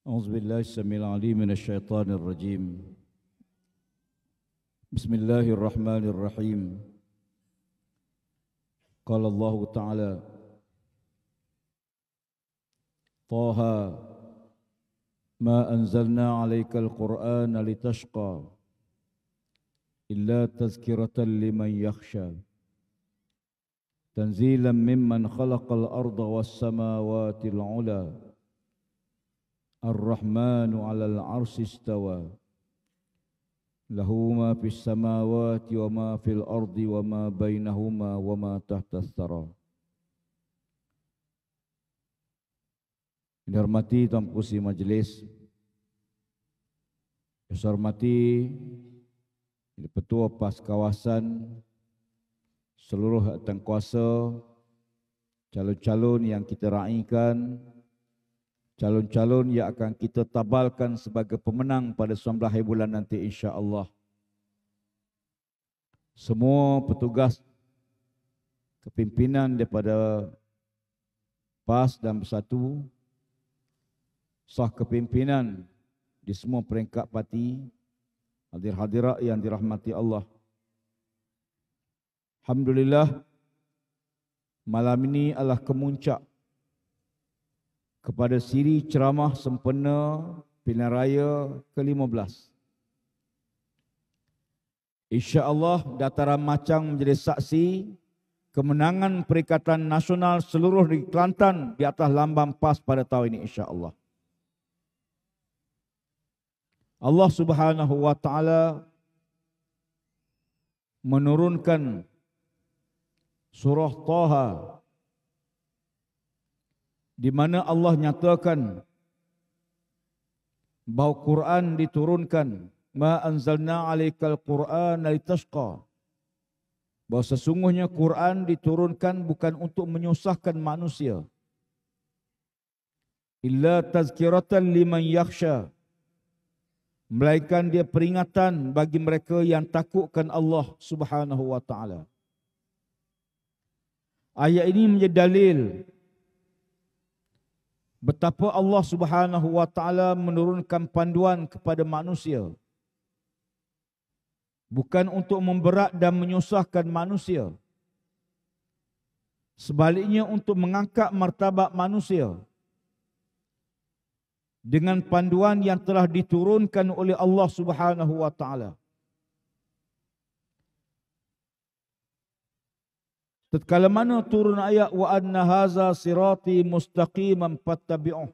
أعوذ بالله السميع العليم من الشيطان الرجيم. بسم الله الرحمن الرحيم. قال الله تعالى: طه ما أنزلنا عليك القرآن لتشقى إلا تذكرة لمن يخشى تنزيلا ممن خلق الأرض والسماوات العلى الرحمن على العرش استوى له ما في السماوات وما في الأرض وما بينهما وما تحت الثرى. Dihormati Tuan Pengerusi Majlis, saya hormati Ketua PAS Kawasan, seluruh tengkuasa, calon-calon yang kita raikan, calon-calon yang akan kita tabalkan sebagai pemenang pada 19 hari bulan nanti insya-Allah. Semua petugas kepimpinan daripada PAS dan Bersatu, sah kepimpinan di semua peringkat parti, hadir-hadirat yang dirahmati Allah. Alhamdulillah, malam ini adalah kemuncak kepada siri ceramah sempena pilihan raya ke-15. InsyaAllah Dataran Macang menjadi saksi kemenangan Perikatan Nasional seluruh di Kelantan di atas lambang PAS pada tahun ini insyaAllah. Allah Subhanahu wa taala menurunkan surah Taha di mana Allah nyatakan bahawa Quran diturunkan, ma anzalna 'alaikal Qur'ana litashqa, bahawa sesungguhnya Quran diturunkan bukan untuk menyusahkan manusia, illa tazkiratan liman yakhsha, melainkan dia peringatan bagi mereka yang takutkan Allah Subhanahu wa taala. Ayat ini menjadi dalil betapa Allah Subhanahu wa taala menurunkan panduan kepada manusia, bukan untuk memberat dan menyusahkan manusia, sebaliknya untuk mengangkat martabat manusia dengan panduan yang telah diturunkan oleh Allah Subhanahu wa taala. Tatkala mana turun ayat wa anna haza sirati mustaqiman fattabi'uh,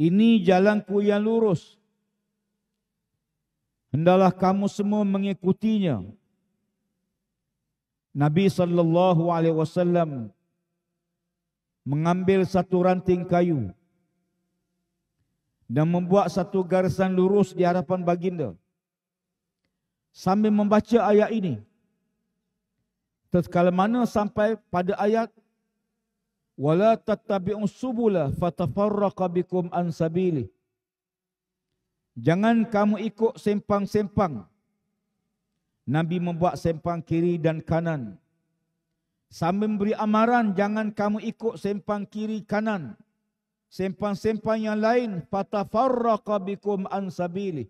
ini jalanku yang lurus, hendaklah kamu semua mengikutinya. Nabi sallallahu alaihi wasallam mengambil satu ranting kayu dan membuat satu garisan lurus di hadapan baginda sambil membaca ayat ini. Tatkala mana sampai pada ayat wala tattabi'us subula fatafarraqa bikum an sabili, jangan kamu ikut sempang-sempang, Nabi membuat sempang kiri dan kanan sambil memberi amaran jangan kamu ikut sempang kiri kanan, sempang-sempang yang lain, fatafarraqa bikum an sabili,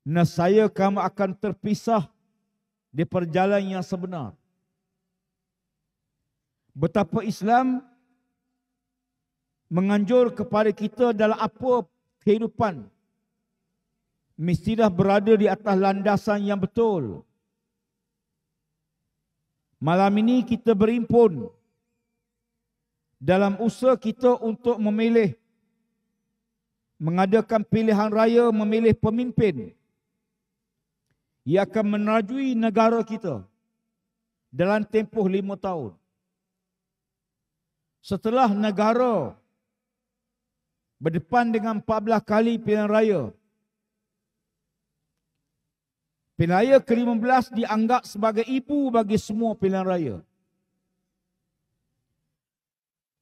nescaya kamu akan terpisah di perjalanan yang sebenar. Betapa Islam menganjur kepada kita dalam apa kehidupan, mestilah berada di atas landasan yang betul. Malam ini kita berhimpun dalam usaha kita untuk memilih, mengadakan pilihan raya, memilih pemimpin yang akan menerajui negara kita dalam tempoh 5 tahun. Setelah negara berdepan dengan 14 kali pilihan raya, pilihan raya ke-15 dianggap sebagai ibu bagi semua pilihan raya.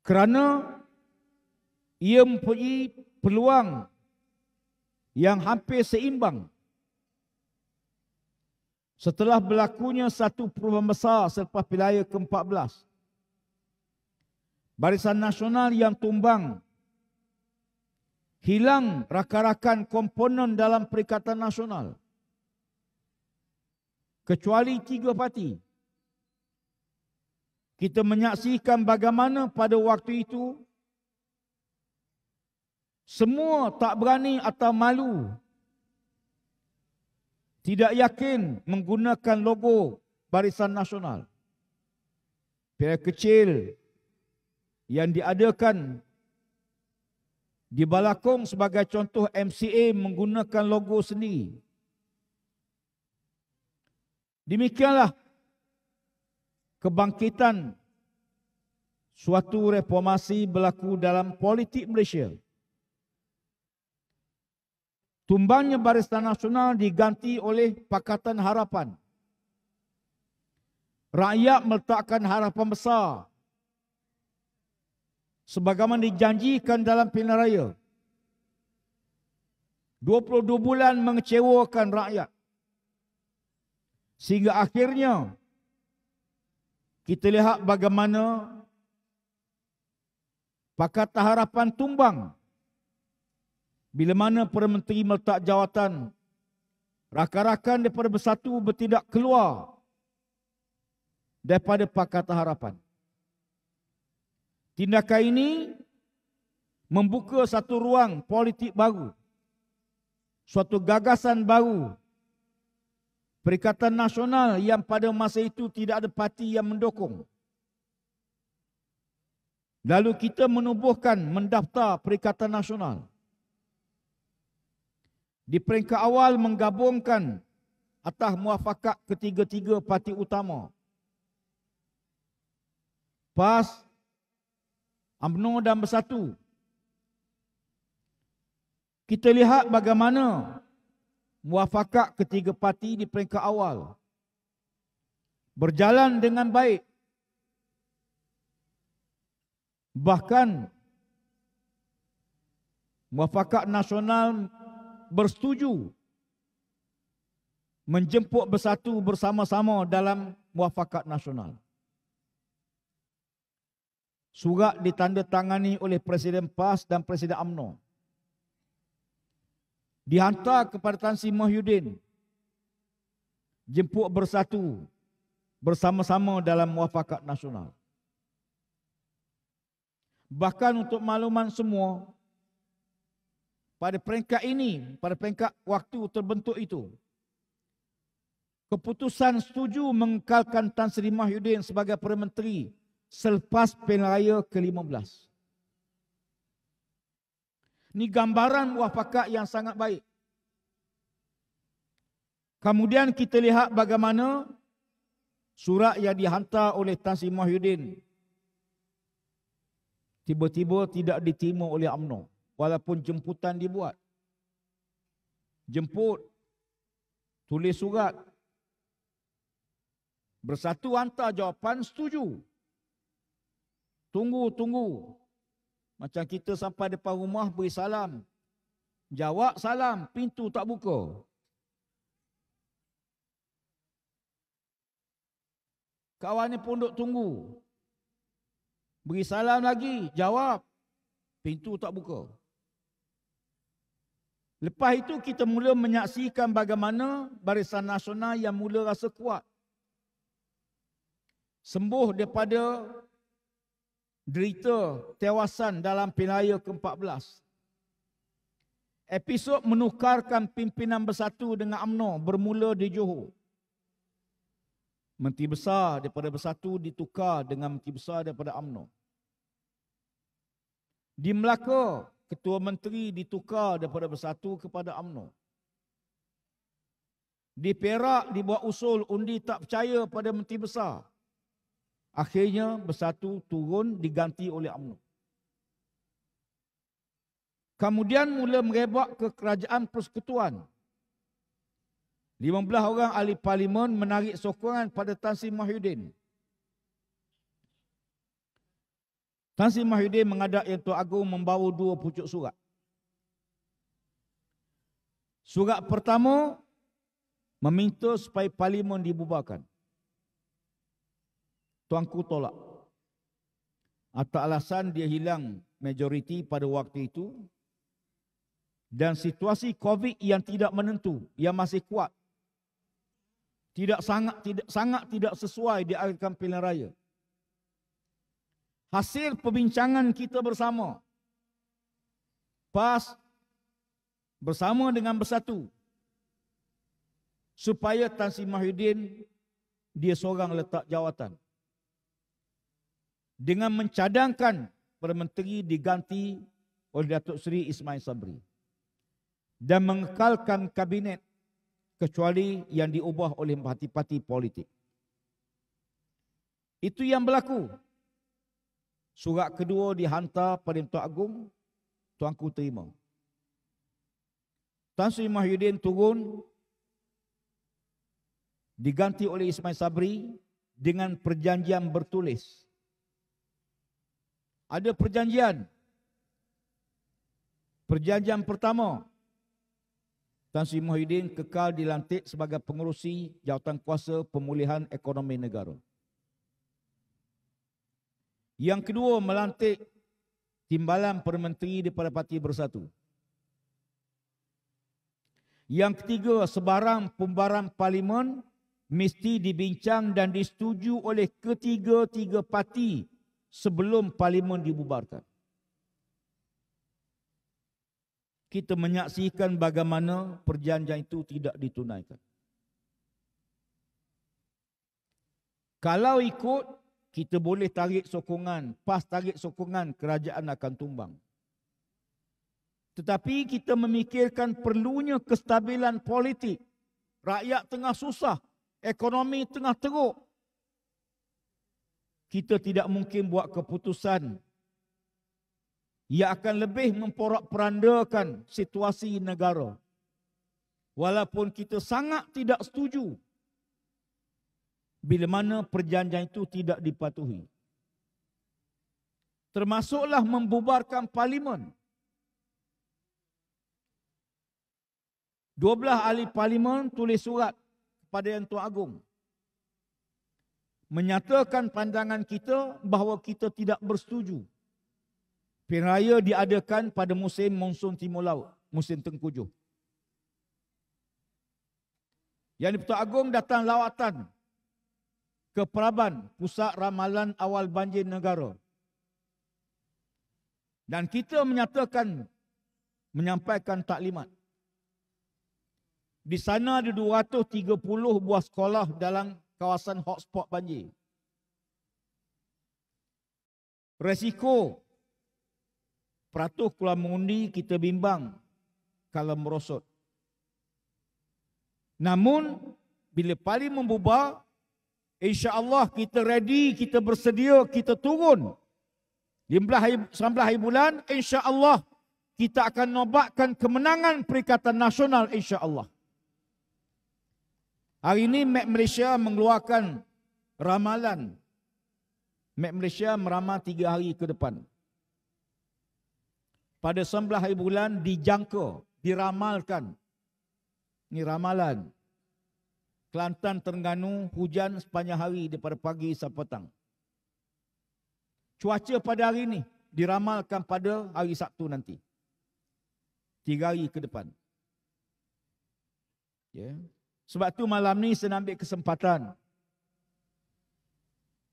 Kerana ia mempunyai peluang yang hampir seimbang. Setelah berlakunya satu perubahan besar selepas pilihan raya ke-14, Barisan Nasional yang tumbang hilang rakan-rakan komponen dalam Perikatan Nasional. Kecuali 3 parti. Kita menyaksikan bagaimana pada waktu itu semua tak berani atau malu, tidak yakin menggunakan logo Barisan Nasional. Pihak kecil yang diadakan di Balakong sebagai contoh, MCA menggunakan logo sendiri. Demikianlah kebangkitan suatu reformasi berlaku dalam politik Malaysia. Tumbangnya Barisan Nasional diganti oleh Pakatan Harapan. Rakyat meletakkan harapan besar sebagaimana dijanjikan dalam pilihan raya. 22 bulan mengecewakan rakyat. Sehingga akhirnya kita lihat bagaimana Pakatan Harapan tumbang bila mana Perdana Menteri meletak jawatan, rakan-rakan daripada Bersatu bertindak keluar daripada Pakatan Harapan. Tindakan ini membuka satu ruang politik baru, suatu gagasan baru, Perikatan Nasional yang pada masa itu tidak ada parti yang mendukung. Lalu kita menubuhkan mendaftar Perikatan Nasional. Di peringkat awal menggabungkan atas muafakat ketiga-tiga parti utama, PAS, UMNO dan Bersatu. Kita lihat bagaimana muafakat ketiga parti di peringkat awal berjalan dengan baik. Bahkan muafakat nasional bersetuju menjemput Bersatu bersama-sama dalam muafakat nasional. Surat ditandatangani oleh Presiden PAS dan Presiden UMNO. Dihantar kepada Tan Sri Muhyiddin. Jemput Bersatu bersama-sama dalam muafakat nasional. Bahkan untuk makluman semua, pada peringkat ini, pada peringkat waktu terbentuk itu, keputusan setuju mengekalkan Tan Sri Muhyiddin sebagai Perdana Menteri selepas pilihan raya ke-15. Ini gambaran muafakat yang sangat baik. Kemudian kita lihat bagaimana surat yang dihantar oleh Tan Sri Muhyiddin tiba-tiba tidak diterima oleh UMNO. Walaupun jemputan dibuat. Jemput, tulis surat. Bersatu hantar jawapan setuju. Tunggu. Macam kita sampai depan rumah beri salam. Jawab salam, pintu tak buka. Kawan ni pun duk tunggu. Beri salam lagi, jawab. Pintu tak buka. Lepas itu kita mula menyaksikan bagaimana Barisan Nasional yang mula rasa kuat, sembuh daripada derita tewasan dalam pilihan raya ke-14. Episod menukarkan pimpinan Bersatu dengan UMNO bermula di Johor. Menteri Besar daripada Bersatu ditukar dengan Menteri Besar daripada UMNO. Di Melaka, Ketua Menteri ditukar daripada Bersatu kepada UMNO. Di Perak dibuat usul undi tak percaya pada Menteri Besar. Akhirnya Bersatu turun diganti oleh UMNO. Kemudian mula merebak ke Kerajaan Persekutuan. 15 orang ahli parlimen menarik sokongan pada Tan Sri Muhyiddin. Tan Sri Muhyiddin menghadap Yang Tuan Agong membawa 2 pucuk surat. Surat pertama meminta supaya parlimen dibubarkan. Tuanku tolak. Atas alasan dia hilang majoriti pada waktu itu dan situasi COVID yang tidak menentu, yang masih kuat, sangat tidak sesuai diadakan pilihan raya. Hasil perbincangan kita bersama, PAS bersama dengan Bersatu, supaya Tan Sri Mahyudin dia seorang letak jawatan, dengan mencadangkan Perdana Menteri diganti oleh Datuk Seri Ismail Sabri dan mengekalkan kabinet kecuali yang diubah oleh parti-parti politik. Itu yang berlaku. Surat kedua dihantar pada Tuan Agong, Tuanku terima. Tan Sri Mahyudin turun, diganti oleh Ismail Sabri dengan perjanjian bertulis. Ada perjanjian. Perjanjian pertama, Tan Sri Mahyudin kekal dilantik sebagai pengerusi Jawatankuasa Pemulihan Ekonomi Negara. Yang kedua, melantik timbalan Perdana Menteri daripada Parti Bersatu. Yang ketiga, sebarang pembubaran parlimen mesti dibincang dan disetujui oleh ketiga-tiga parti sebelum parlimen dibubarkan. Kita menyaksikan bagaimana perjanjian itu tidak ditunaikan. Kalau ikut, kita boleh tarik sokongan, PAS tarik sokongan, kerajaan akan tumbang. Tetapi kita memikirkan perlunya kestabilan politik. Rakyat tengah susah, ekonomi tengah teruk. Kita tidak mungkin buat keputusan yang akan lebih memporak-perandakan situasi negara. Walaupun kita sangat tidak setuju bila mana perjanjian itu tidak dipatuhi. Termasuklah membubarkan parlimen. 12 ahli parlimen tulis surat kepada Yang Tuan Agong, menyatakan pandangan kita bahawa kita tidak bersetuju pilihan raya diadakan pada musim monsun timur laut, musim tengkujuh. Yang Tuan Agong datang lawatan ke Praban, pusat ramalan awal banjir negara. Dan kita menyampaikan taklimat. Di sana ada 230 buah sekolah dalam kawasan hotspot banjir. Resiko peratus keluar mengundi kita bimbang kalau merosot. Namun bila parlimen membubar, insya-Allah kita ready, kita bersedia, kita turun. 19 hari bulan, insya-Allah kita akan nobatkan kemenangan Perikatan Nasional, insya-Allah. Hari ini Map Malaysia mengeluarkan ramalan. Map Malaysia meramal 3 hari ke depan. Pada 19 hari bulan dijangka, diramalkan. Ini ramalan. Kelantan, Terengganu hujan sepanjang hari daripada pagi sampai petang. Cuaca pada hari ini diramalkan pada hari Sabtu nanti. 3 hari ke depan. Ya. Sebab tu malam ni saya ambil kesempatan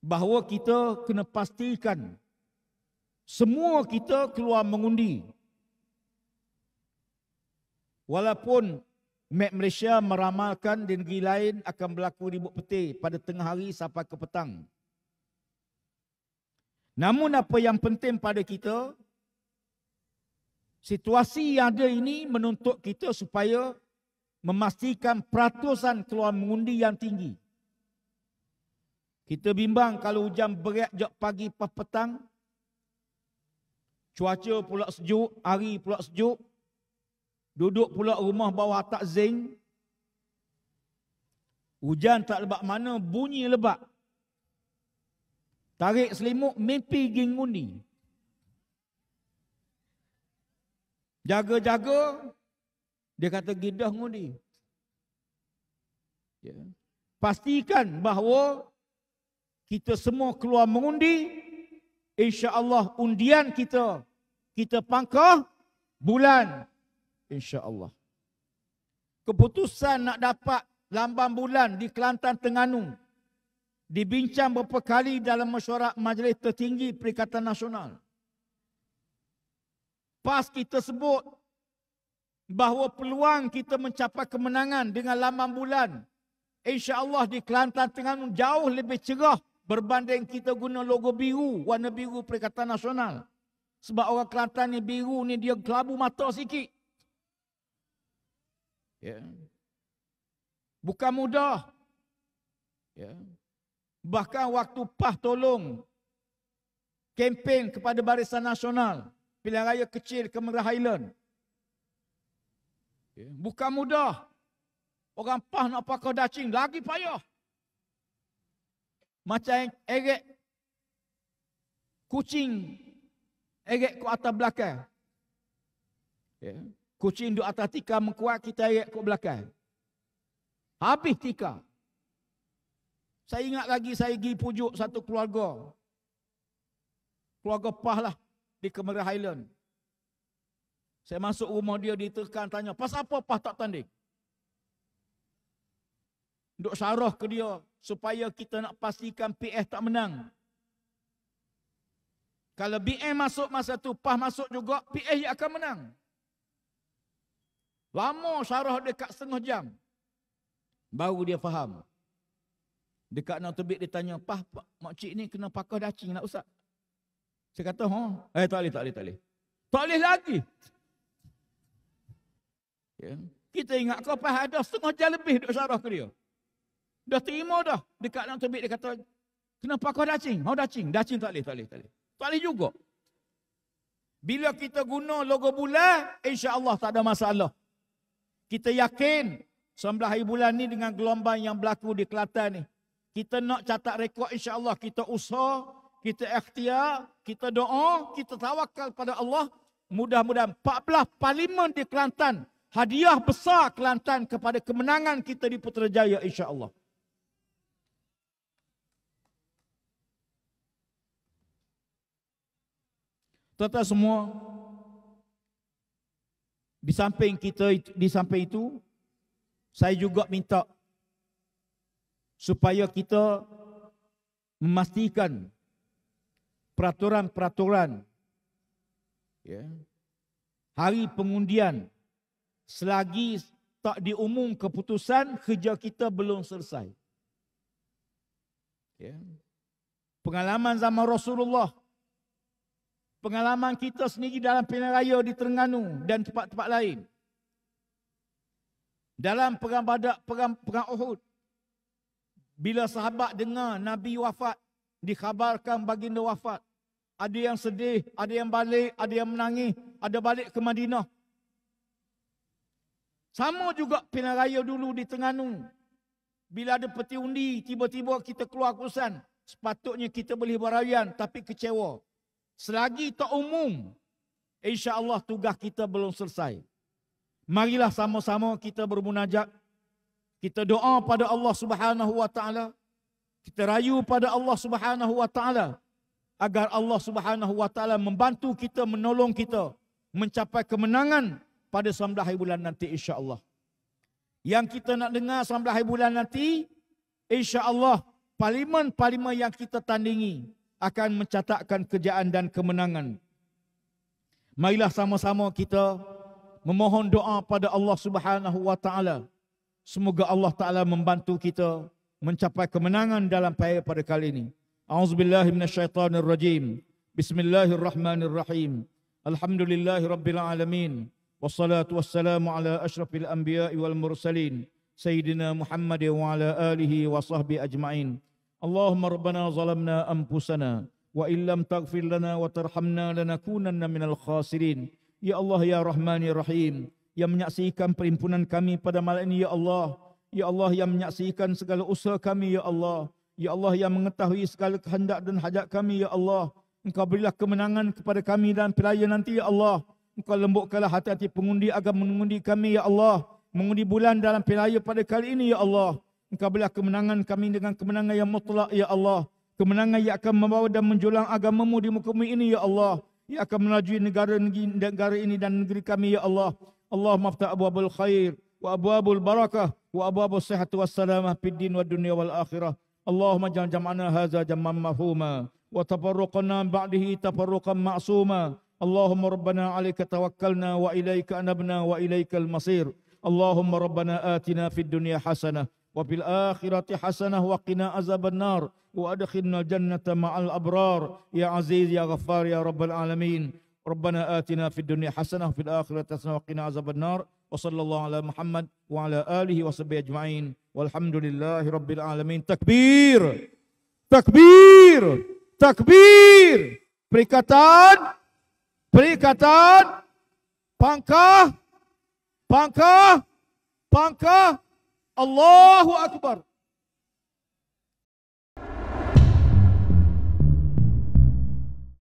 bahawa kita kena pastikan semua kita keluar mengundi. Walaupun Map Malaysia meramalkan di negeri lain akan berlaku ribut peti pada tengah hari sampai ke petang. Namun apa yang penting pada kita, situasi yang ada ini menuntut kita supaya memastikan peratusan keluar mengundi yang tinggi. Kita bimbang kalau hujan berat jok pagi pas petang, cuaca pula sejuk, hari pula sejuk, duduk pula rumah bawah atap zinc, hujan tak lebat mana, bunyi lebat. Tarik selimut, mimpi pergi ngundi. Jaga-jaga, dia kata gidah ngundi. Ya. Pastikan bahawa kita semua keluar mengundi. InsyaAllah undian kita pangkah bulan insya-Allah. Keputusan nak dapat lambang bulan di Kelantan Terengganu dibincang beberapa kali dalam mesyuarat Majlis Tertinggi Perikatan Nasional. Pas kita sebut bahawa peluang kita mencapai kemenangan dengan lambang bulan, insya-Allah di Kelantan Terengganu jauh lebih cerah berbanding kita guna logo biru, warna biru Perikatan Nasional. Sebab orang Kelantan ni biru ni dia kelabu mata sikit. Ya. Bukan mudah. Ya. Bahkan waktu PAH tolong kempen kepada Barisan Nasional pilihan raya kecil Kemerah Highland. Ya. Bukan mudah. Orang PAH nak pakai dacing lagi payah. Macam erek kucing erek ke atas belakang. Ya. Kucing duduk atas tikar mengkuat, kita erek ke belakang. Habis tikar. Saya ingat lagi saya pergi pujuk satu keluarga. Keluarga PAH lah di Kemerah Highland. Saya masuk rumah dia, ditekan tanya, pasal apa PAH tak tanding? Duk syarah ke dia supaya kita nak pastikan PF tak menang. Kalau BM masuk masa tu, PAH masuk juga, PF yang akan menang. Lama syarah dekat setengah jam. Baru dia faham. Dekat nak terbit dia tanya, "Pah, makcik ni kena pakai dacing nak Ustaz?" Saya kata, tak boleh. Tak boleh lagi. Ya. Kita ingat kau Pah ada setengah jam lebih duk syarah ke dia. Dah terima dah. Dekat nak terbit dia kata, "Kena pakai dacing." Dacing. Dacing tak boleh. Tak boleh juga. Bila kita guna logo bulan, insya-Allah tak ada masalah. Kita yakin 19 hari bulan ni dengan gelombang yang berlaku di Kelantan ni, kita nak catat rekod, insya-Allah. Kita usaha, kita ikhtiar, kita doa, kita tawakal pada Allah. Mudah-mudahan 14 parlimen di Kelantan, hadiah besar Kelantan kepada kemenangan kita di Putrajaya, insya-Allah. Tuan-tuan semua, di samping itu, saya juga minta supaya kita memastikan peraturan-peraturan hari pengundian selagi tak diumum keputusan, kerja kita belum selesai. Pengalaman zaman Rasulullah, pengalaman kita sendiri dalam pilihan raya di Terengganu dan tempat-tempat lain. Dalam perang Badar, perang Uhud, bila sahabat dengar Nabi wafat, dikhabarkan baginda wafat, ada yang sedih, ada yang balik, ada yang menangis, ada balik ke Madinah. Sama juga pilihan raya dulu di Terengganu. Bila ada peti undi, tiba-tiba kita keluar keputusan, sepatutnya kita boleh berayan, tapi kecewa. Selagi tak umum, insya-Allah tugas kita belum selesai. Marilah sama-sama kita bermunajat. Kita doa pada Allah Subhanahu wa taala. Kita rayu pada Allah Subhanahu wa taala agar Allah Subhanahu wa taala membantu kita, menolong kita mencapai kemenangan pada 19 hari bulan nanti, insya-Allah. Yang kita nak dengar 19 hari bulan nanti, insya-Allah parlimen-parlimen yang kita tandingi akan mencatatkan kejayaan dan kemenangan. Marilah sama-sama kita memohon doa pada Allah Subhanahu wa taala. Semoga Allah Taala membantu kita mencapai kemenangan dalam perayaan pada kali ini. A'udzubillahi minasyaitonirrajim. Bismillahirrahmanirrahim. Alhamdulillahirabbil alamin. Wassalatu wassalamu ala asyrafil anbiya'i wal mursalin sayyidina Muhammad wa ala alihi wa sahbihi ajma'in. Allahumma rabbana zalamna anfusana wa illam taghfir lana wa tarhamna lanakunanna minal khasirin. Ya Allah, ya Rahman, ya Rahim, yang menyaksikan perhimpunan kami pada malam ini, ya Allah. Ya Allah, yang menyaksikan segala usaha kami, ya Allah. Ya Allah, yang mengetahui segala kehendak dan hajat kami, ya Allah. Engkau berilah kemenangan kepada kami dan perayaan nanti, ya Allah. Engkau lembutkanlah hati-hati pengundi agar mengundi kami, ya Allah. Mengundi bulan dalam perayaan pada kali ini, ya Allah. Engkau berilah kemenangan kami dengan kemenangan yang mutlak, ya Allah. Kemenangan yang akan membawa dan menjulang agamamu di muka bumi ini, ya Allah. Yang akan melajui negara ini dan negeri kami, ya Allah. Allahumma aftah abwabul khair wa abwabul barakah wa abwabus sihat wassalamah fid din wad dunya wal akhirah. Allahumma ja'al jam'ana hadza jam'an marhuma wa tafarruqana ba'dihi tafarruqan ma'suma. Allahumma rabbana 'alaika tawakkalna wa ilaika anabna wa ilaikal masir. Allahumma rabbana atina fid dunya hasanah wa fil akhirati hasanah wa qina azaban nar wa adkhilna jannata ma'al abrar ya aziz ya ghaffar ya rabbal alamin. Rabbana atina fid dunya hasanah wa fil akhirati hasanah wa qina azaban nar. Wa sallallahu ala Muhammad wa ala alihi wa sahbihi ajma'in. Walhamdulillahi rabbil alamin. Takbir. Takbir. Takbir. Perikatan. Perikatan. Pangkah. Pangkah. Pangkah. Allahu Akbar.